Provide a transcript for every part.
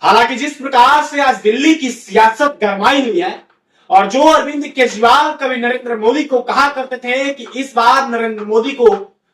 हालांकि जिस प्रकार से आज दिल्ली की सियासत गरमाई हुई है और जो अरविंद केजरीवाल कभी नरेंद्र मोदी को कहा करते थे कि इस बार नरेंद्र मोदी को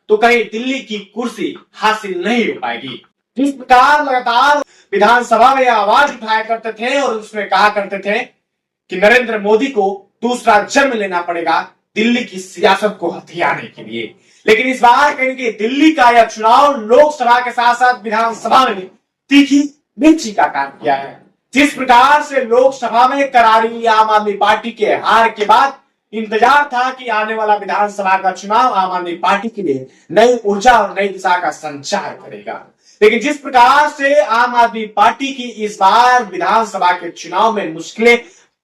तो कहीं दिल्ली की कुर्सी हासिल नहीं हो पाएगी, जिस प्रकार लगातार विधानसभा में आवाज उठाया करते थे और उसमें कहा करते थे कि नरेंद्र मोदी को दूसरा जन्म लेना पड़ेगा दिल्ली की सियासत को हथियाने के लिए। लेकिन इस बार कहीं कि दिल्ली का यह चुनाव लोकसभा के साथ साथ विधानसभा में तीखी मिर्ची का काम किया है। जिस प्रकार से लोकसभा में करारी आम आदमी पार्टी के हार के बाद इंतजार था कि आने वाला विधानसभा का चुनाव आम आदमी पार्टी के लिए नई ऊर्जा और नई दिशा का संचार करेगा, लेकिन जिस प्रकार से आम आदमी पार्टी की इस बार विधानसभा के चुनाव में मुश्किलें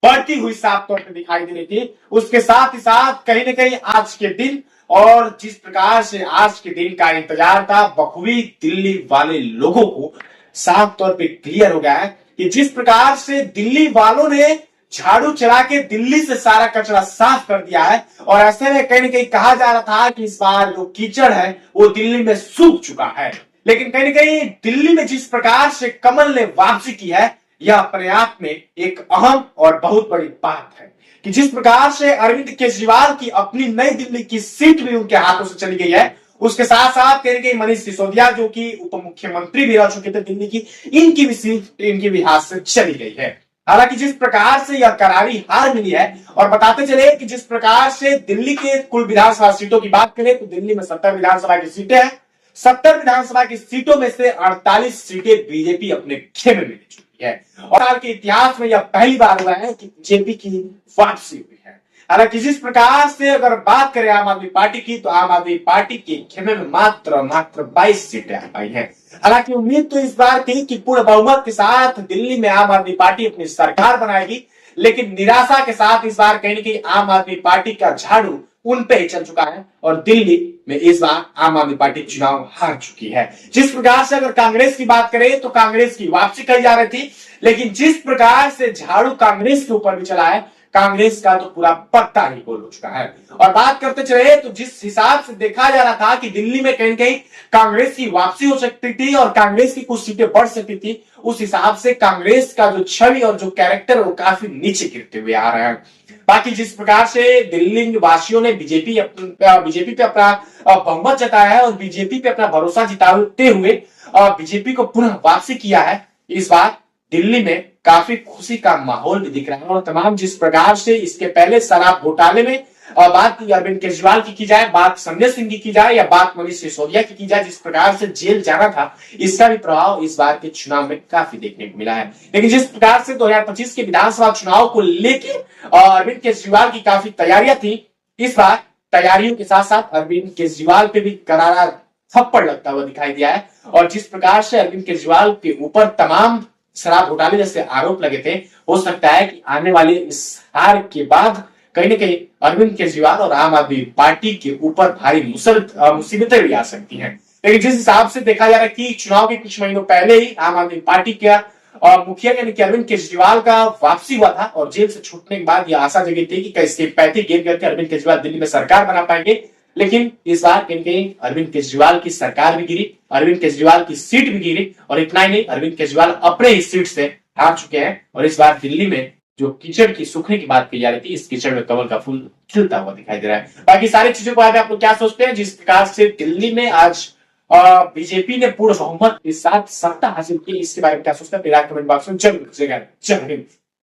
बढ़ती हुई साफ तौर पर दिखाई दे रही थी, उसके साथ ही साथ कहीं ना कहीं आज के दिन और जिस प्रकार से आज के दिन का इंतजार था बखूबी दिल्ली वाले लोगों को साफ तौर पे क्लियर हो गया है कि जिस प्रकार से दिल्ली वालों ने झाड़ू चला के दिल्ली से सारा कचरा साफ कर दिया है और ऐसे में कहीं ना कहीं कहा जा रहा था कि इस बार जो कीचड़ है वो दिल्ली में सूख चुका है, लेकिन कहीं ना कहीं दिल्ली में जिस प्रकार से कमल ने वापसी की है यह अपने आप में एक अहम और बहुत बड़ी बात है कि जिस प्रकार से अरविंद केजरीवाल की अपनी नई दिल्ली की सीट भी उनके हाथों से चली गई है, उसके साथ साथ कहीं कहीं मनीष सिसोदिया जो कि उप मुख्यमंत्री भी रह चुके थे दिल्ली की, इनकी भी सीट इनकी भी हाथ से चली गई है। हालांकि जिस प्रकार से यह करारी हार मिली है और बताते चले कि जिस प्रकार से दिल्ली के कुल विधानसभा सीटों की बात करें तो दिल्ली में 70 विधानसभा की सीटें हैं। 70 विधानसभा की सीटों में से 48 सीटें बीजेपी अपने खेमे में ले चुकी है और साल के इतिहास में यह पहली बार हुआ है कि बीजेपी की वापसी हुई है। हालांकि जिस प्रकार से अगर बात करें आम आदमी पार्टी की तो आम आदमी पार्टी के खेमे में मात्र 22 सीटें आ पाई हैं। हालांकि उम्मीद तो इस बार थी कि पूर्ण बहुमत के साथ दिल्ली में आम आदमी पार्टी अपनी सरकार बनाएगी, लेकिन निराशा के साथ इस बार कहीं ना कहीं आम आदमी पार्टी का झाड़ू उन पे ही चल चुका है और दिल्ली में इस बार आम आदमी पार्टी चुनाव हार चुकी है। जिस प्रकार से अगर कांग्रेस की बात करें तो कांग्रेस की वापसी कही जा रही थी, लेकिन जिस प्रकार से झाड़ू कांग्रेस के ऊपर भी चला है, कांग्रेस का तो पूरा पत्ता ही गोल हो चुका है। और बात करते चले तो जिस हिसाब से देखा जा रहा था कि दिल्ली में कहीं कहीं कांग्रेस की वापसी हो सकती थी और कांग्रेस की कुछ सीटें बढ़ सकती थी, उस हिसाब से कांग्रेस का जो छवि और जो कैरेक्टर वो काफी नीचे गिरते हुए आ रहा है। बाकी जिस प्रकार से दिल्ली वासियों ने बीजेपी पे अपना बहुमत जताया है और बीजेपी पे अपना भरोसा जताते हुए बीजेपी को पुनः वापसी किया है, इस बार दिल्ली में काफी खुशी का माहौल भी दिख रहा है। और तमाम जिस प्रकार से इसके पहले शराब घोटाले में बात अरविंद केजरीवाल की जाए, बात संजय सिंह की जाए या बात मनीष सिसोदिया की जाए, जिस प्रकार से जेल जाना था, इसका भी प्रभाव इस बार के चुनाव में काफी देखने को मिला है। लेकिन जिस प्रकार से 2025 के विधानसभा चुनाव को लेकर अरविंद केजरीवाल की काफी तैयारियां थी, इस बार तैयारियों के साथ साथ अरविंद केजरीवाल पे भी करारा थप्पड़ लगता हुआ दिखाई दिया है। और जिस प्रकार से अरविंद केजरीवाल के ऊपर तमाम शराब घोटाले जैसे आरोप लगे थे, हो सकता है कि आने वाले इस हार के बाद कहीं ना कहीं अरविंद केजरीवाल और आम आदमी पार्टी के ऊपर भारी मुसीबतें भी आ सकती हैं। लेकिन जिस हिसाब से देखा जा रहा है कि चुनाव के कुछ महीनों पहले ही आम आदमी पार्टी का मुखिया यानी कि अरविंद केजरीवाल का वापसी हुआ था और जेल से छूटने के बाद यह आशा जगी थी कि इसके पैंती गेम करके अरविंद केजरीवाल दिल्ली में सरकार बना पाएंगे। लेकिन इस बार कहीं कहीं अरविंद केजरीवाल की सरकार भी गिरी, अरविंद केजरीवाल की सीट भी गिरी और इतना ही नहीं, अरविंद केजरीवाल अपने ही सीट से हार चुके हैं। और इस बार दिल्ली में जो कीचड़ की सूखने की बात की जा रही थी, इस कीचड़ में कमल का फूल खिलता हुआ दिखाई दे रहा है। बाकी सारी चीजों को आप लोग क्या सोचते हैं? जिस प्रकार से दिल्ली में आज बीजेपी ने पूर्ण बहुमत के साथ सत्ता हासिल की, इसके बारे में क्या सोचते हैं? मेरा कमेंट बॉक्स में जरूर लिखिएगा। जय हिंद।